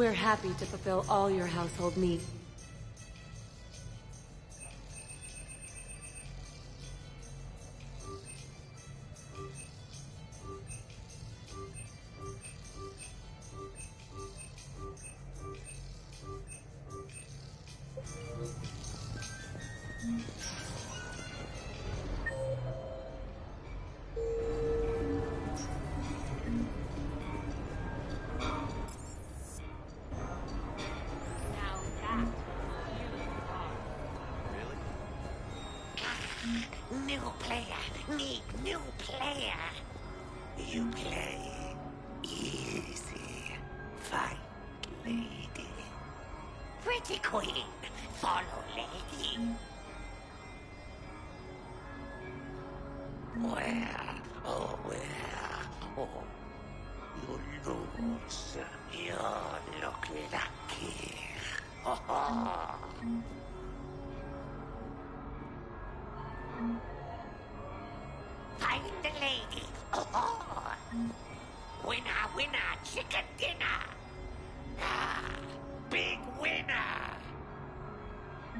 We're happy to fulfill all your household needs. New player, need new player. You play easy, fight lady. Pretty queen, follow lady. Where, oh where, oh, you lose. You look lucky. Oh. Find the lady. Oh. Winner, winner, chicken dinner. Ah, big winner.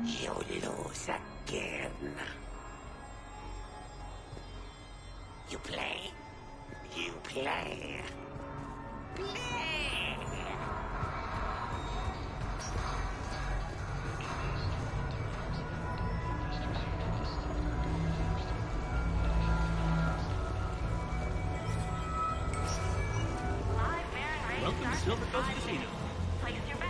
You lose again. You play. You play. Play. Welcome to Silver Coast Casino. Place your bet.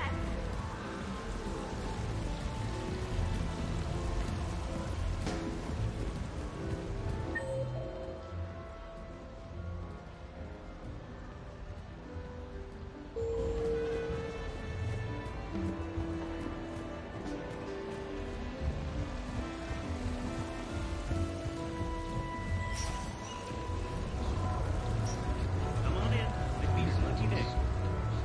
Come on in. Might be a lucky day.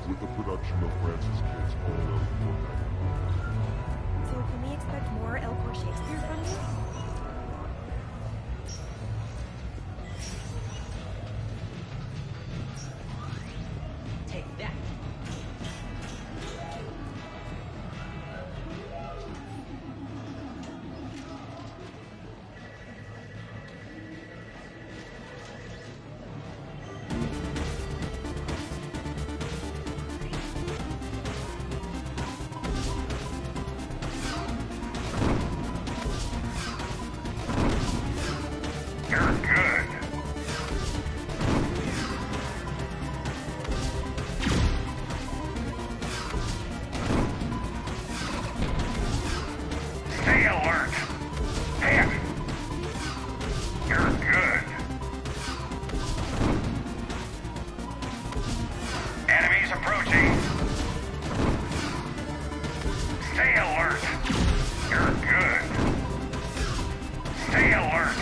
With the production of Francis Kidd's all out Fortnite. So can we expect more Elcor Shakespeare from you? Take that. You're good. Stay alert. Hit. You're good. Enemies approaching. Stay alert. You're good. Stay alert.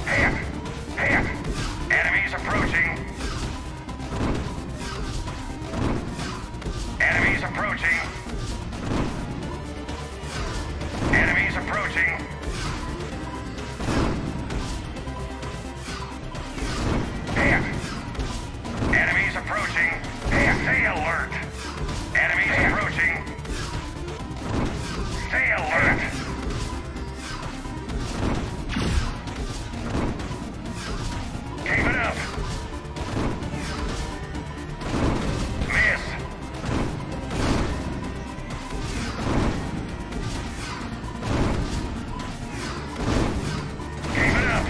Hit! Hit! Enemies approaching! Enemies approaching! Enemies approaching! Hit! Enemies approaching! Hit! Stay alert! Enemies approaching! Stay alert! Keep it up. Miss. Keep it up.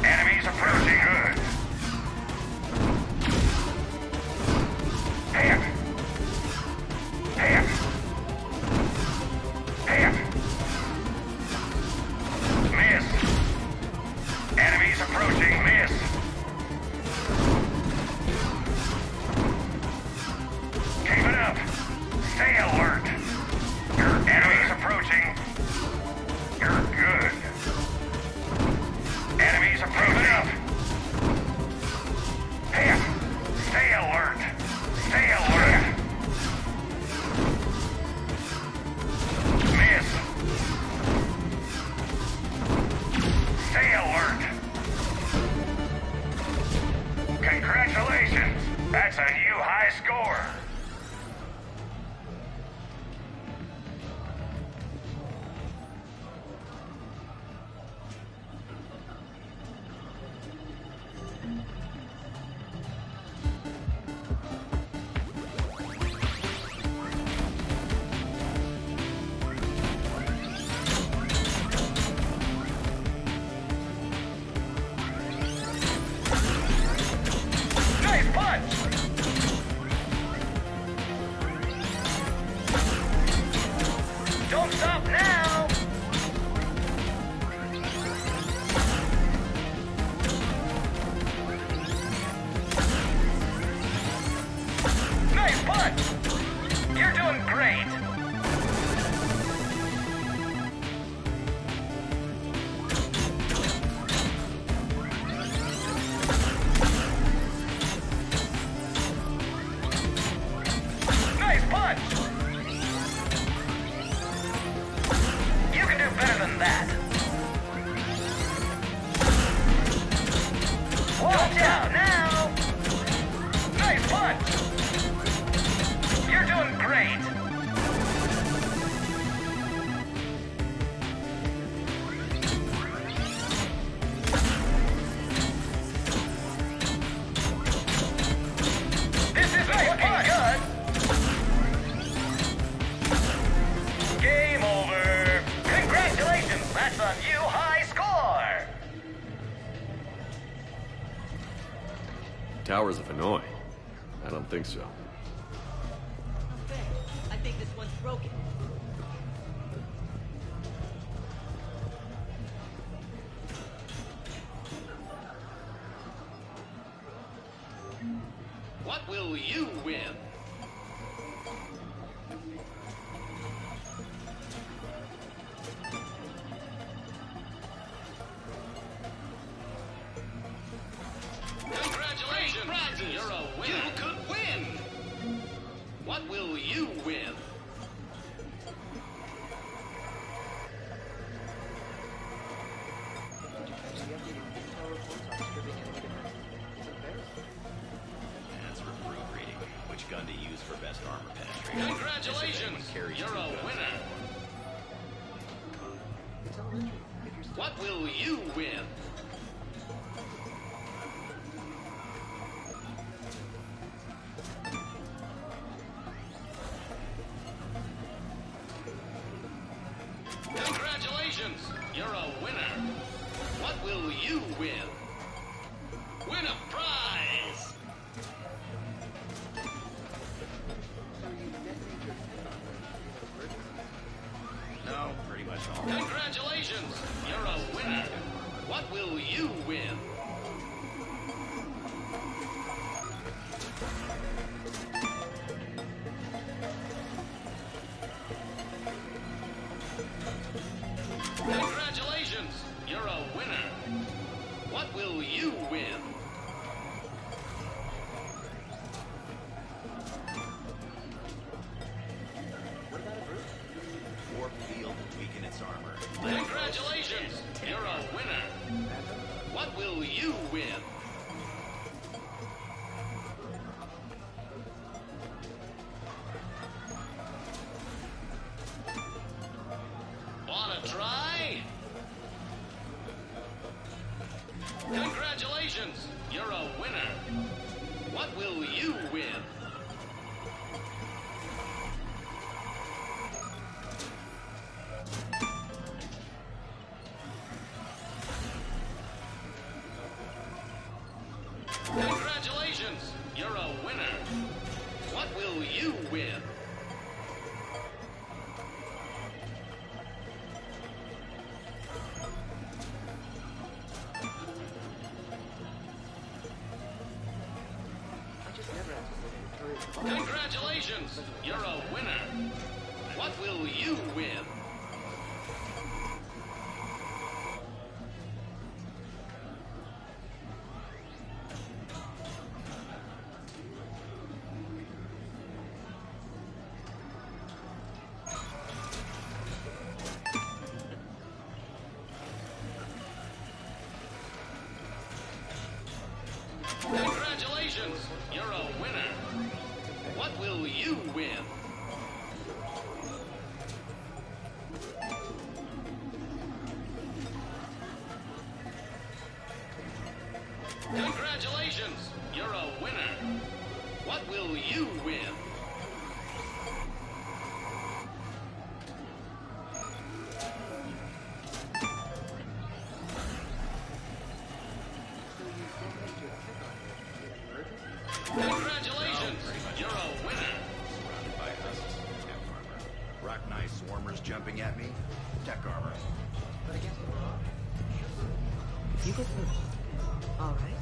Enemies approaching. Good. Hit. Hit. Hit. Miss. Enemies approaching. Miss. Keep it up. Stay alert. Your enemies approaching. You're good. Enemies approaching. Hit. Stay alert. Stay alert. Miss. Watch out now! Nice punch! You're doing great! This is looking good! Game over! Congratulations! That's a new high score! Towers of Hanoi? I don't think so. Okay, I think this one's broken. What will you win? Congratulations! Prizes. You're a winner. You could win. What will you win? That's for proofreading. Which gun to use for best armor penetration. Congratulations! You're a winner. What will you win? Congratulations! You're a winner. What will you win? Win a prize! No, pretty much all. Congratulations! You're a winner. What will you win? Congratulations! You're a winner. What will you win? Warp field weaken its armor. Congratulations! You're a winner. What will you win? Wanna try? Congratulations! You're a winner. What will you win? Congratulations! You're a winner. What will you win? Congratulations! You're a winner. What will you win? Congratulations! You're a winner. What will you win? Congratulations! You're a winner. What will you win? Congratulations! You're a winner. Surrounded by husks. Tech armor. Rock Knight swarmers jumping at me. Tech armor. You go first. All right.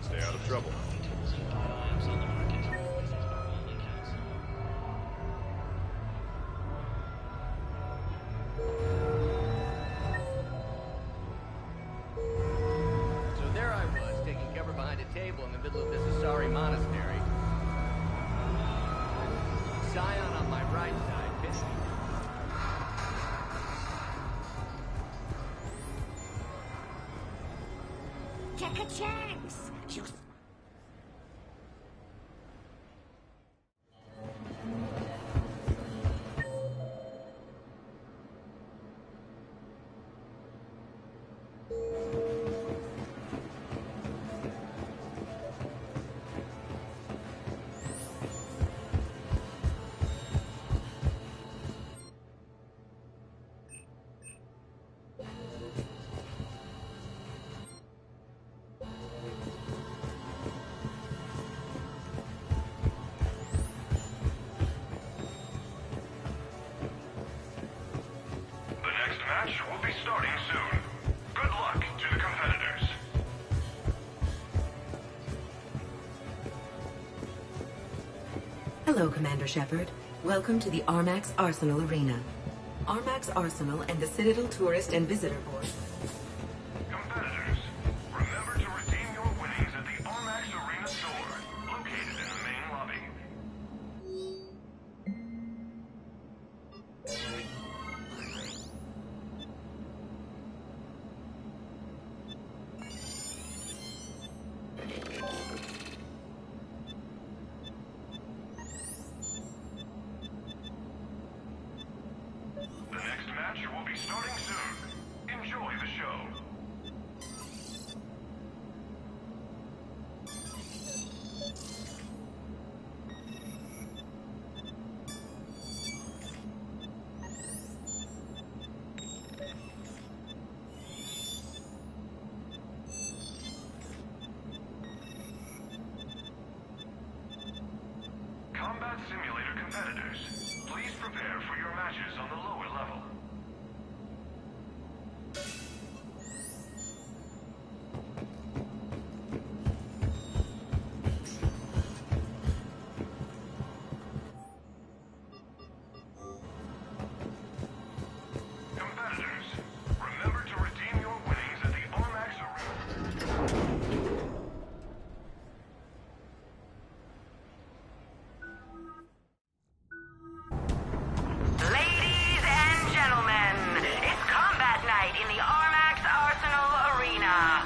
Stay out of trouble. Times on the market. This is our only counsel. So there I was, taking cover behind a table in the middle of this Asari monastery. Scion on my right side, pinned me. take a chance. You match will be starting soon. Good luck to the competitors. Hello, Commander Shepard. Welcome to the Armax Arsenal Arena. Armax Arsenal and the Citadel Tourist and Visitor Board. Competitors, remember to redeem your winnings at the Armax Arena store, located in the main lobby. The next match will be starting soon. Enjoy the show. Combat Simulator competitors, please prepare for your matches on the lower level. Competitors, remember to redeem your winnings at the Armax Arena. Ladies and gentlemen, it's combat night in the Armax Arsenal Arena.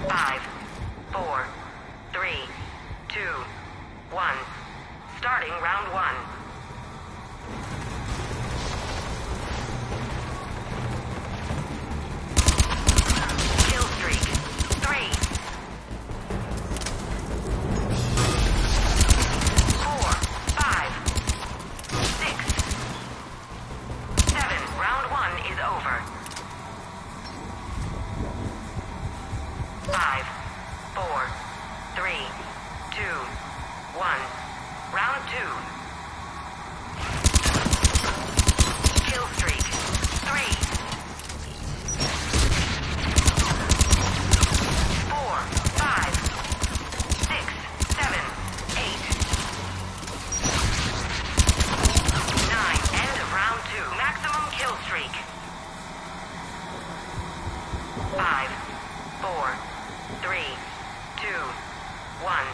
Five, four, three, two, one. Starting round one. Kill streak. 3, 4, 5, 6, 7. Round one is over. 5, 4, 3, 2, 1. Round two. Kill streak. 3, 4, 5, 6, 7, 8, 9. End of round two. Maximum kill streak. 5, 4, 3, 2, 1.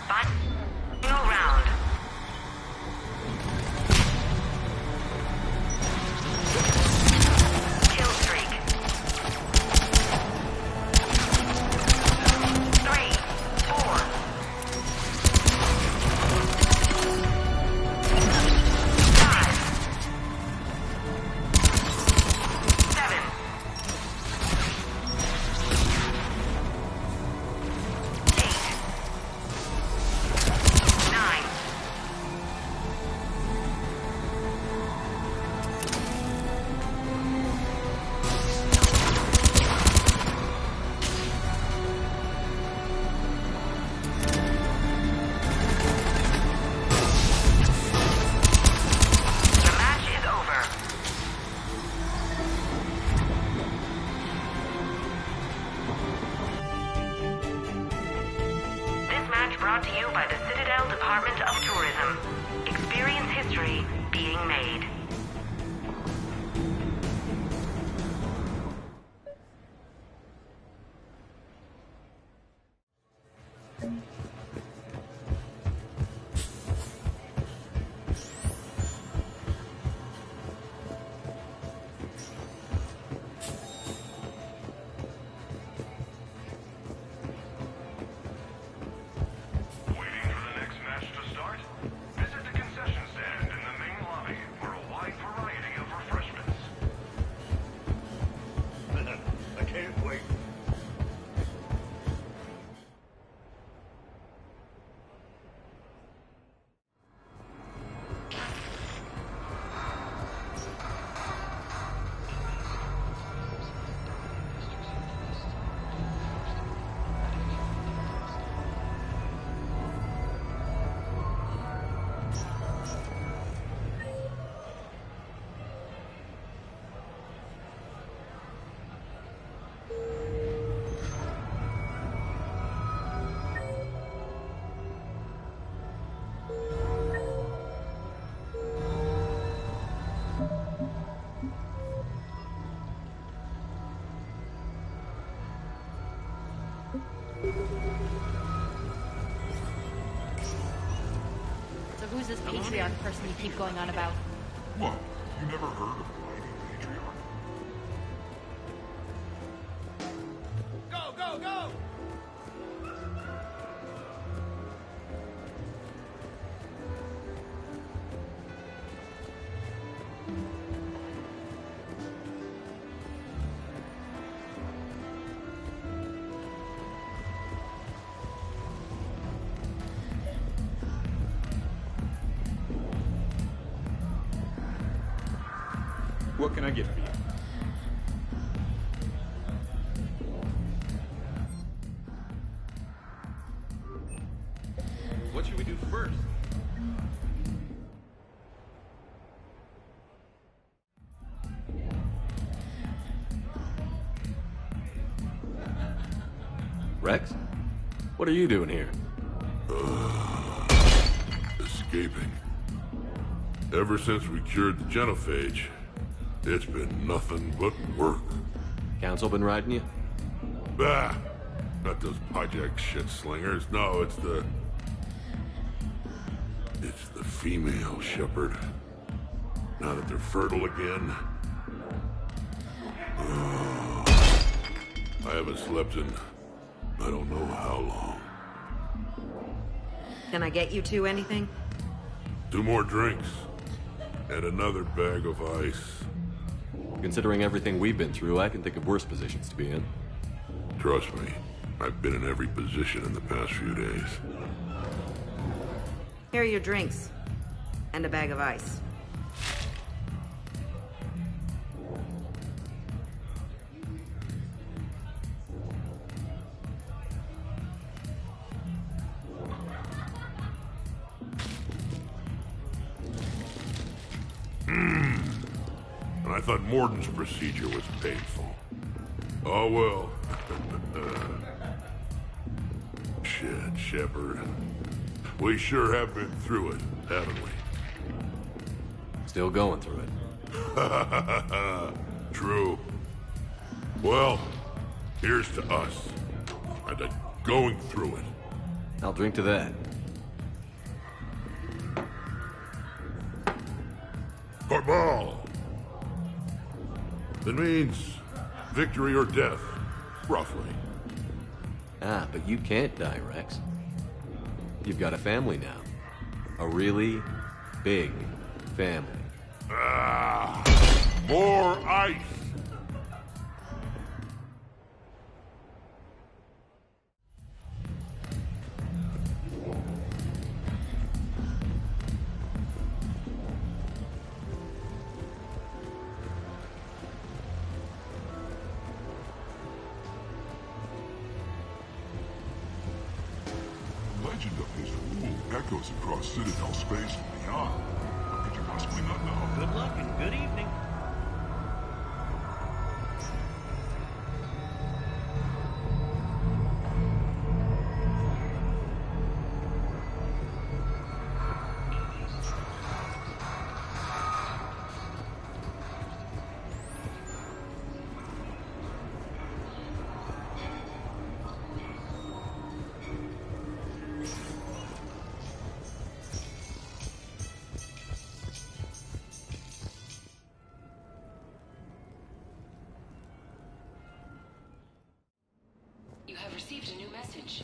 Final round. Kill streak. 3, 4. 5, 7. 8, 9. The match is over. This match brought to you by the Citadel Department of Tourism. Experience history being made. Who's this patriarch person you keep going on about? What? You never heard of Lady Patriarch? Go, go, go! What can I get for you? What should we do first? Rex? What are you doing here? Escaping. Ever since we cured the genophage, it's been nothing but work. Council been riding you? Bah! Not those project shit slingers. No, it's the female shepherd. Now that they're fertile again. I haven't slept in I don't know how long. Can I get you two anything? 2 more drinks. And another bag of ice. Considering everything we've been through, I can think of worse positions to be in. Trust me, I've been in every position in the past few days. Here are your drinks. And a bag of ice. And I thought Morden's procedure was painful. Oh well. Shit, Shepard. We sure have been through it, haven't we? Still going through it. True. Well, here's to us. And to going through it. I'll drink to that. Carball! It means victory or death, roughly. Ah, but you can't die, Rex. You've got a family now. A really big family. Ah! More ice! Legend of his rule echoes across Citadel space and beyond. Could you possibly not know? Good luck and good evening. You have received a new message.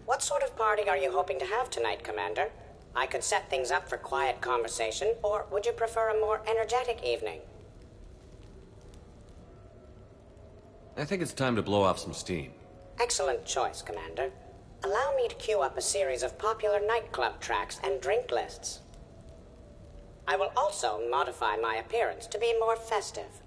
What sort of party are you hoping to have tonight, Commander? I could set things up for quiet conversation, or would you prefer a more energetic evening? I think it's time to blow off some steam. Excellent choice, Commander. Allow me to queue up a series of popular nightclub tracks and drink lists. I will also modify my appearance to be more festive.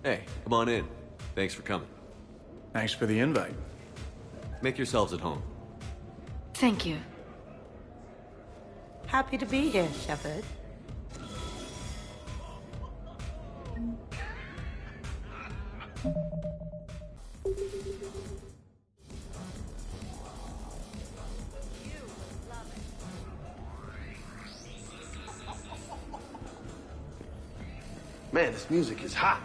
Hey, come on in. Thanks for coming. Thanks for the invite. Make yourselves at home. Thank you. Happy to be here, Shepard. Man, this music is hot.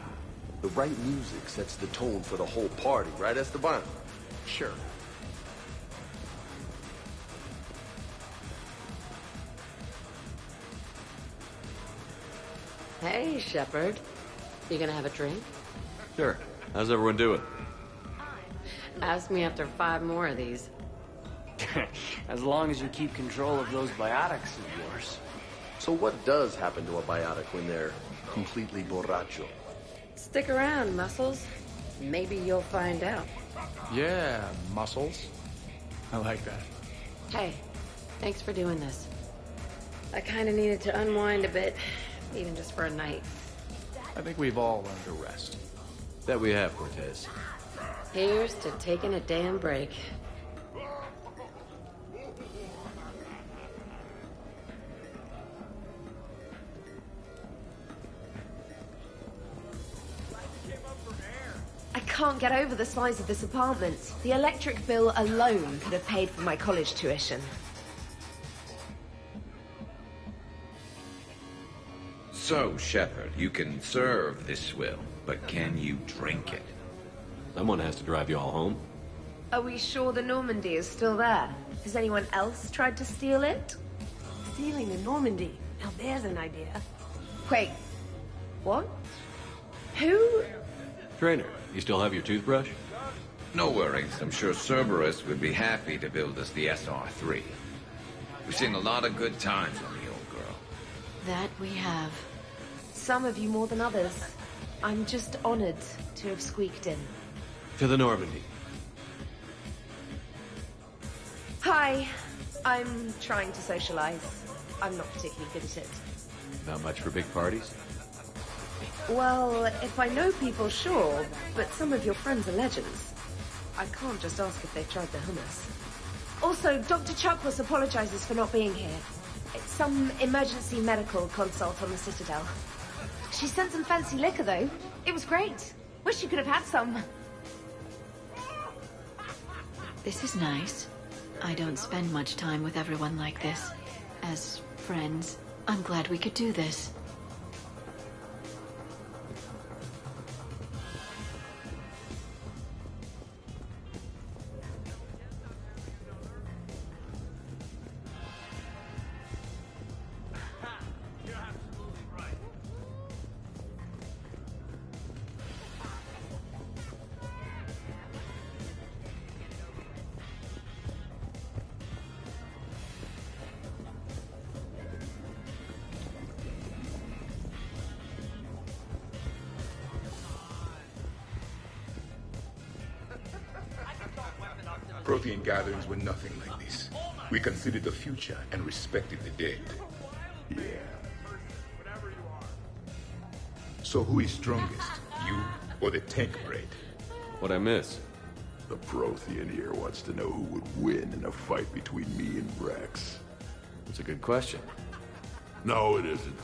The right music sets the tone for the whole party, right, Esteban? Sure. Hey, Shepard. You gonna have a drink? Sure. How's everyone doing? Ask me after 5 more of these. As long as you keep control of those biotics of yours. So what does happen to a biotic when they're completely borracho? Stick around, Muscles. Maybe you'll find out. Yeah, muscles. I like that. Hey, thanks for doing this. I kinda needed to unwind a bit, even just for a night. I think we've all learned to rest. That we have, Cortez. Here's to taking a damn break. I can't get over the size of this apartment. The electric bill alone could have paid for my college tuition. So, Shepard, you can serve this swill, but can you drink it? Someone has to drive you all home. Are we sure the Normandy is still there? Has anyone else tried to steal it? Stealing the Normandy. Now there's an idea. Wait. What? Who? Trainer, you still have your toothbrush? No worries. I'm sure Cerberus would be happy to build us the SR3. We've seen a lot of good times on the old girl. That we have. Some of you more than others. I'm just honored to have squeaked in. To the Normandy. Hi. I'm trying to socialize. I'm not particularly good at it. Not much for big parties? Well, if I know people, sure, but some of your friends are legends. I can't just ask if they've tried the hummus. Also, Dr. Chuckwas apologizes for not being here. It's some emergency medical consult on the Citadel. She sent some fancy liquor, though. It was great. Wish you could have had some. This is nice. I don't spend much time with everyone like this. As friends, I'm glad we could do this. Prothean gatherings were nothing like this. We considered the future and respected the dead. Yeah. So who is strongest, you or the tank bread? What'd I miss? The Prothean here wants to know who would win in a fight between me and Rex. That's a good question. No, it isn't.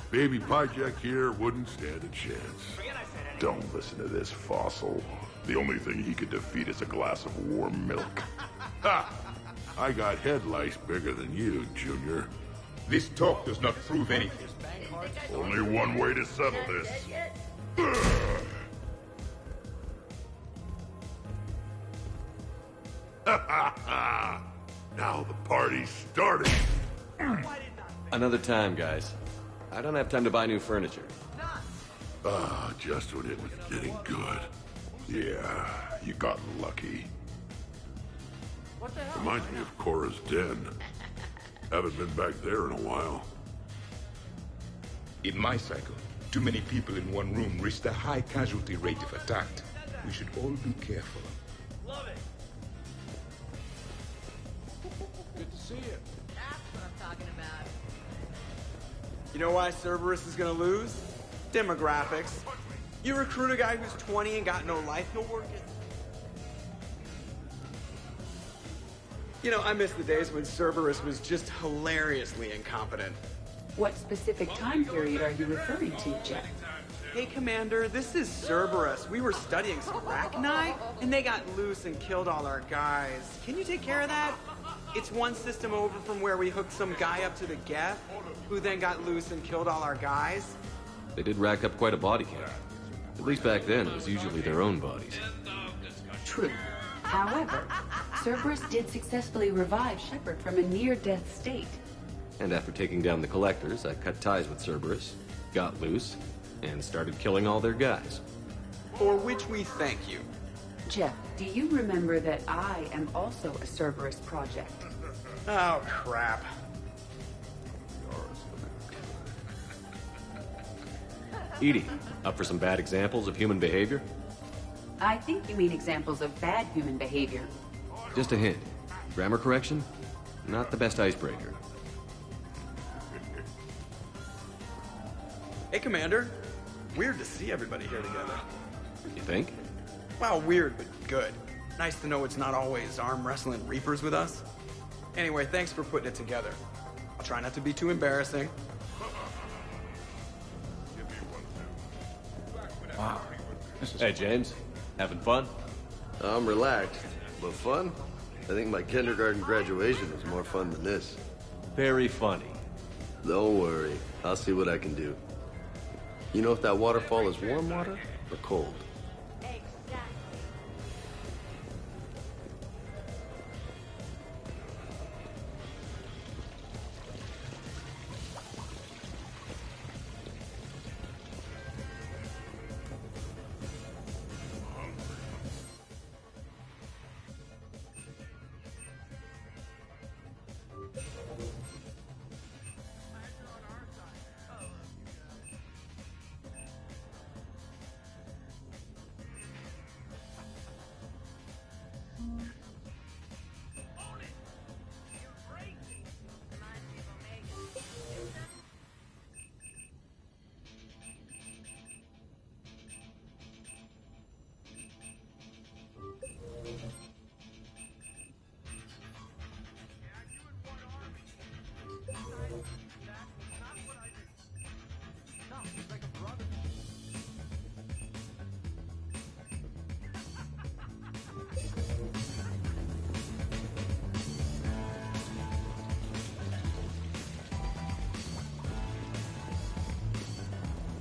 Baby Pyjak here wouldn't stand a chance. Don't listen to this fossil. The only thing he could defeat is a glass of warm milk. Ha! I got head lice bigger than you, Junior. This talk does not prove anything. Only one way to settle this. Now the party's starting. Another time, guys. I don't have time to buy new furniture. Just when it was getting good. Yeah, you got lucky. Reminds me of Cora's den. Haven't been back there in a while. In my cycle, too many people in one room risk a high casualty rate if attacked. We should all be careful. Love it. Good to see you. That's what I'm talking about. You know why Cerberus is gonna lose? Demographics. You recruit a guy who's 20 and got no life, he'll work it. You know, I miss the days when Cerberus was just hilariously incompetent. What specific time period are you referring to, Jeff? Hey, Commander, this is Cerberus. We were studying some Rachni, and they got loose and killed all our guys. Can you take care of that? It's one system over from where we hooked some guy up to the Geth, who then got loose and killed all our guys. They did rack up quite a body count. At least back then, it was usually their own bodies. True. However, Cerberus did successfully revive Shepard from a near-death state. And after taking down the Collectors, I cut ties with Cerberus, got loose, and started killing all their guys. For which we thank you. Jeff, do you remember that I am also a Cerberus project? Oh, crap. EDI, up for some bad examples of human behavior? I think you mean examples of bad human behavior. Just a hint. Grammar correction? Not the best icebreaker. Hey, Commander. Weird to see everybody here together. You think? Well, weird, but good. Nice to know it's not always arm wrestling reapers with us. Anyway, thanks for putting it together. I'll try not to be too embarrassing. Wow. Hey, James. Having fun? I'm relaxed. But fun? I think my kindergarten graduation was more fun than this. Very funny. Don't worry. I'll see what I can do. You know if that waterfall is warm water or cold?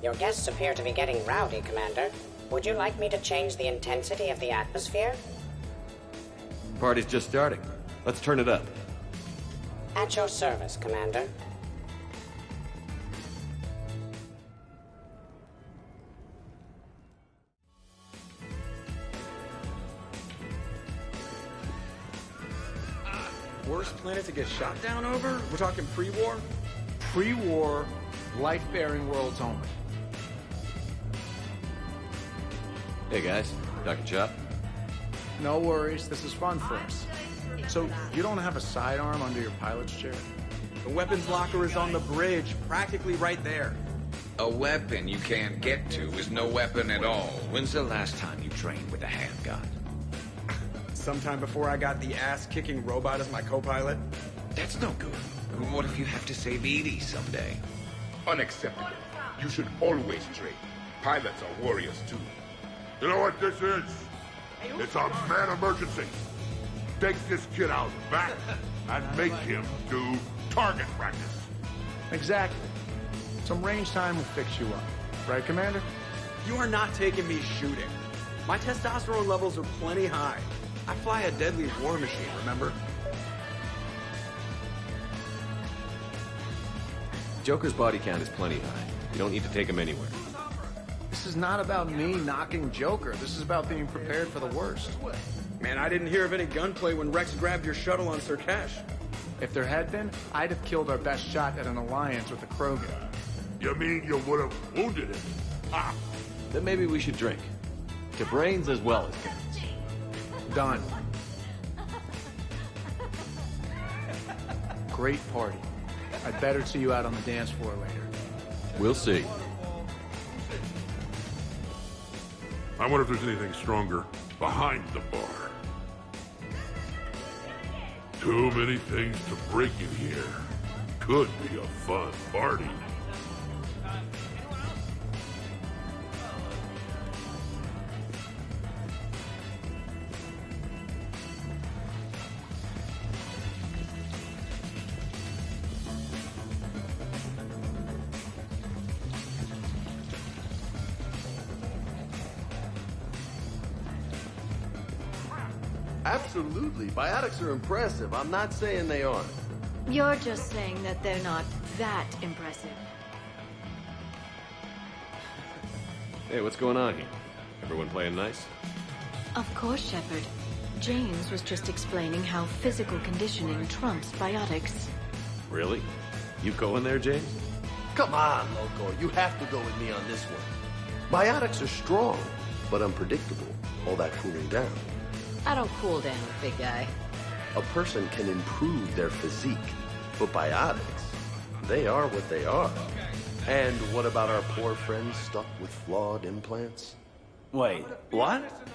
Your guests appear to be getting rowdy, Commander. Would you like me to change the intensity of the atmosphere? Party's just starting. Let's turn it up. At your service, Commander. Worst planet to get shot down over? We're talking pre-war? Pre-war, life-bearing worlds only. Hey guys, Dr. Chop. No worries, this is fun for us. So, you don't have a sidearm under your pilot's chair? The weapons locker is on the bridge, practically right there. A weapon you can't get to is no weapon at all. When's the last time you trained with a handgun? Sometime before I got the ass-kicking robot as my co-pilot. That's no good. What if you have to save Edie someday? Unacceptable. You should always train. Pilots are warriors too. You know what this is? It's a mad emergency. Take this kid out back and make him do target practice. Exactly. Some range time will fix you up. Right, Commander? You are not taking me shooting. My testosterone levels are plenty high. I fly a deadly war machine, remember? Joker's body count is plenty high. You don't need to take him anywhere. This is not about me knocking Joker. This is about being prepared for the worst. Man, I didn't hear of any gunplay when Rex grabbed your shuttle on Sirkesh. If there had been, I'd have killed our best shot at an alliance with the Krogan. You mean you would have wounded him? Ah! Then maybe we should drink. To brains as well as guns. Done. Great party. I'd better see you out on the dance floor later. We'll see. I wonder if there's anything stronger behind the bar. Too many things to break in here. Could be a fun party. Absolutely. Biotics are impressive. I'm not saying they aren't. You're just saying that they're not that impressive. Hey, what's going on here? Everyone playing nice? Of course, Shepard. James was just explaining how physical conditioning trumps biotics. Really? You going there, James? Come on, Loco. You have to go with me on this one. Biotics are strong, but unpredictable. All that cooling down. I don't cool down, big guy. A person can improve their physique, but biotics, they are what they are. And what about our poor friends stuck with flawed implants? Wait, what?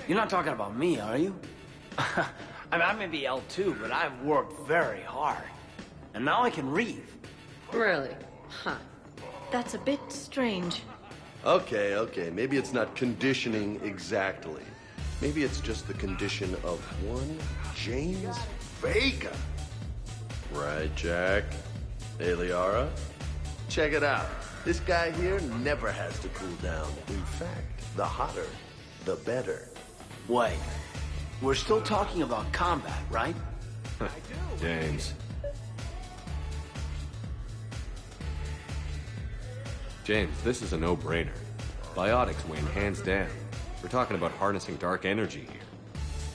You're not talking about me, are you? I mean, I may be L2, but I've worked very hard. And now I can read. Really? Huh. That's a bit strange. Okay. Maybe it's not conditioning exactly. Maybe it's just the condition of one James Vega. Right, Jack? Hey, Liara? Check it out. This guy here never has to cool down. In fact, the hotter, the better. Wait, we're still talking about combat, right? James. James, this is a no-brainer. Biotics win, hands down. We're talking about harnessing dark energy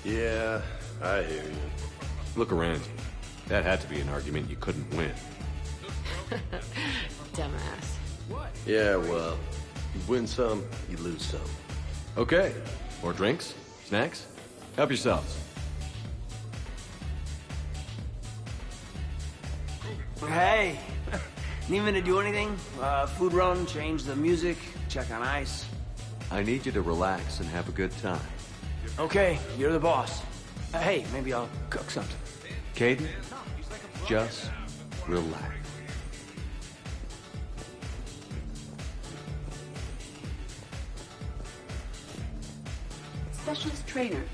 here. Yeah, I hear you. Look around you. That had to be an argument you couldn't win. Dumbass. Yeah, well, you win some, you lose some. Okay. More drinks? Snacks? Help yourselves. Hey, need me to do anything? Food run, change the music, check on ice. I need you to relax and have a good time. Okay, you're the boss. Hey, maybe I'll cook something. Kaidan, just relax. Specialist trainer,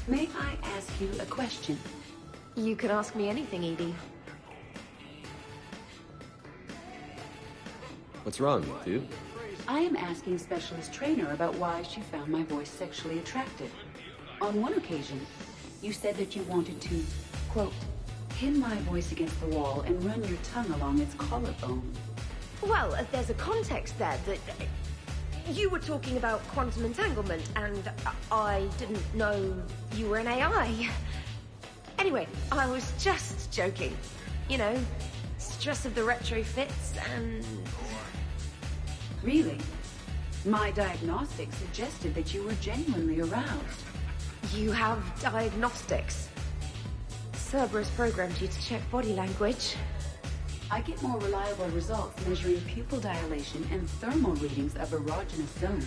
may I ask you a question? You can ask me anything, Edie. What's wrong with you? I am asking Specialist Trainer about why she found my voice sexually attractive. On one occasion, you said that you wanted to, quote, pin my voice against the wall and run your tongue along its collarbone. Well, there's a context there that... You were talking about quantum entanglement, and I didn't know you were an AI. Anyway, I was just joking. You know, stress of the retrofits and... Really? My diagnostics suggested that you were genuinely aroused. You have diagnostics? Cerberus programmed you to check body language. I get more reliable results measuring pupil dilation and thermal readings of erogenous zones.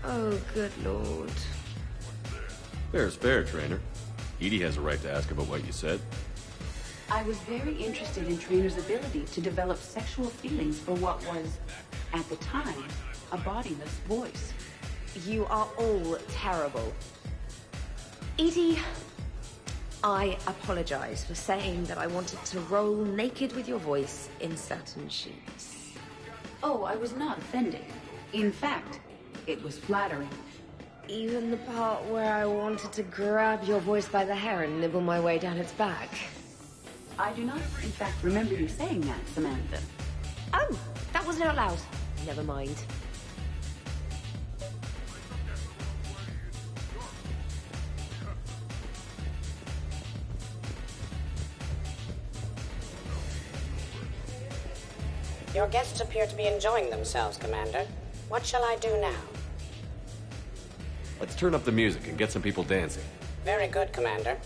Oh, good lord. Fair is fair, trainer. Edie has a right to ask about what you said. I was very interested in Trainer's ability to develop sexual feelings for what was, at the time, a bodiless voice. You are all terrible. Edie, I apologize for saying that I wanted to roll naked with your voice in satin sheets. Oh, I was not offended. In fact, it was flattering. Even the part where I wanted to grab your voice by the hair and nibble my way down its back. I do not, in fact, remember you saying that, Samantha. Oh, that wasn't out loud. Never mind. Your guests appear to be enjoying themselves, Commander. What shall I do now? Let's turn up the music and get some people dancing. Very good, Commander.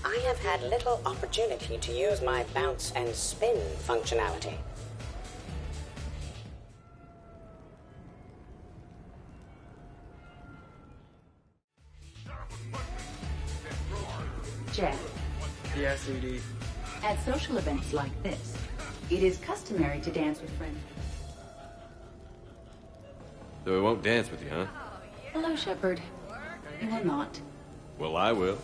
I have had little opportunity to use my bounce and spin functionality. Jeff, Yes, Edie. at social events like this, it is customary to dance with friends. So we won't dance with you, huh? Hello, Shepard. You will not. Well, I will.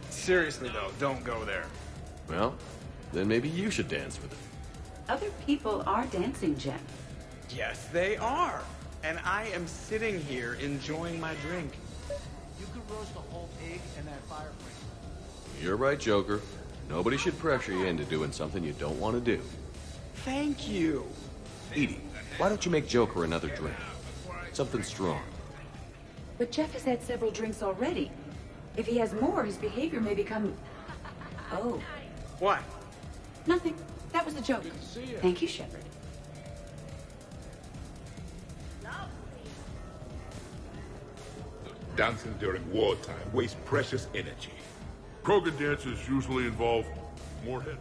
Seriously, though, don't go there. Well, then maybe you should dance with him. Other people are dancing, Jeff. Yes, they are. And I am sitting here enjoying my drink. You could roast a whole pig in that fireplace. You're right, Joker. Nobody should pressure you into doing something you don't want to do. Thank you. Edie, why don't you make Joker another drink? Something strong. But Jeff has had several drinks already. If he has more, his behavior may become... Oh. What? Nothing. That was a joke. Thank you, Shepard. Dancing during wartime wastes precious energy. Krogan dances usually involve more head.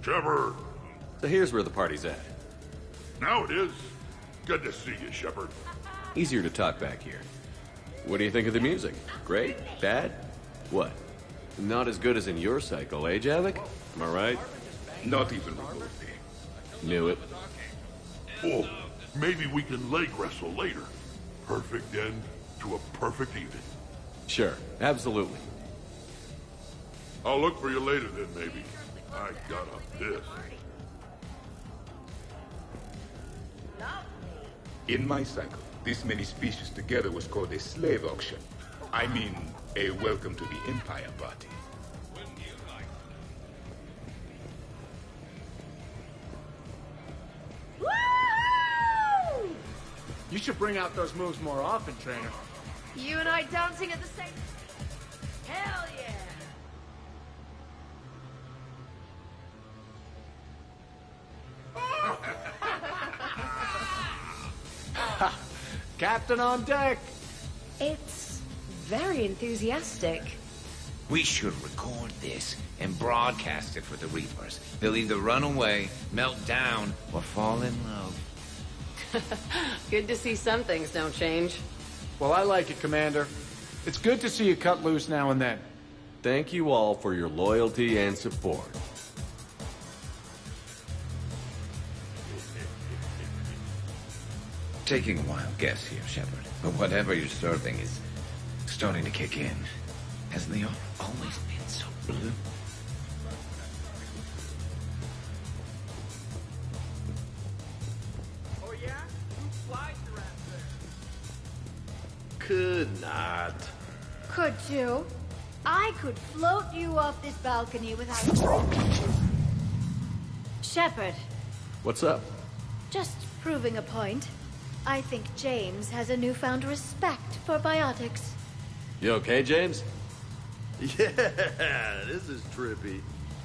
Shepard! So here's where the party's at. Now it is. Good to see you, Shepard. Easier to talk back here. What do you think of the music? Great? Bad? What? Not as good as in your cycle, eh, Javik? Am I right? Not even remotely. Knew it. Oh, maybe we can leg wrestle later. Perfect end to a perfect evening. Sure, absolutely. I'll look for you later then, maybe. I got up this. In my cycle, this many species together was called a slave auction. I mean, a welcome to the Empire party. You should bring out those moves more often, trainer. You and I dancing at the same... Hell yeah! Captain on deck! It's very enthusiastic. We should record this and broadcast it for the Reapers. They'll either run away, melt down, or fall in love. Good to see some things don't change. Well, I like it, Commander. It's good to see you cut loose now and then. Thank you all for your loyalty and support. Taking a wild guess here, Shepard, but whatever you're serving is starting to kick in. Hasn't the always been so blue? Oh, yeah? Who flies around there? Could not. Could you? I could float you off this balcony without... Shepard, What's up? just proving a point. I think James has a newfound respect for biotics. You okay, James? Yeah, this is trippy.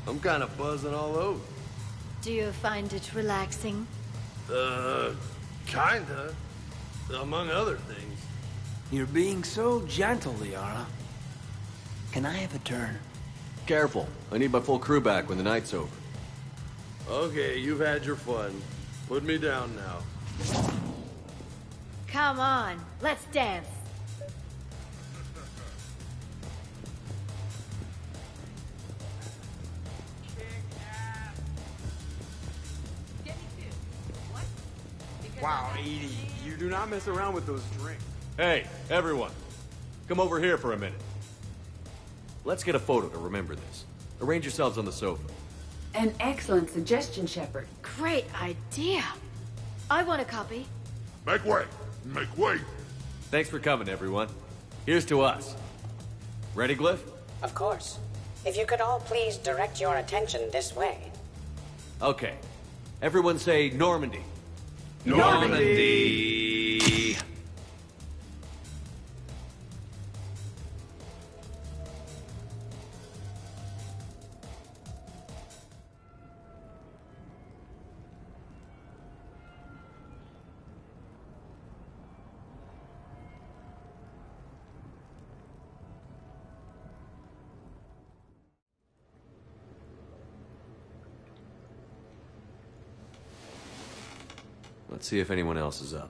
I'm kind of buzzing all over. Do you find it relaxing? Kinda. Among other things. You're being so gentle, Liara. Can I have a turn? Careful. I need my full crew back when the night's over. Okay, you've had your fun. Put me down now. Come on, let's dance. Wow, Edie, you do not mess around with those drinks. Hey, everyone. Come over here for a minute. Let's get a photo to remember this. Arrange yourselves on the sofa. An excellent suggestion, Shepard. Great idea. I want a copy. Make way! Make way! Thanks for coming, everyone. Here's to us. Ready, Glyph? Of course. If you could all please direct your attention this way. Okay. Everyone say Normandy. Normandy! Let's see if anyone else is up.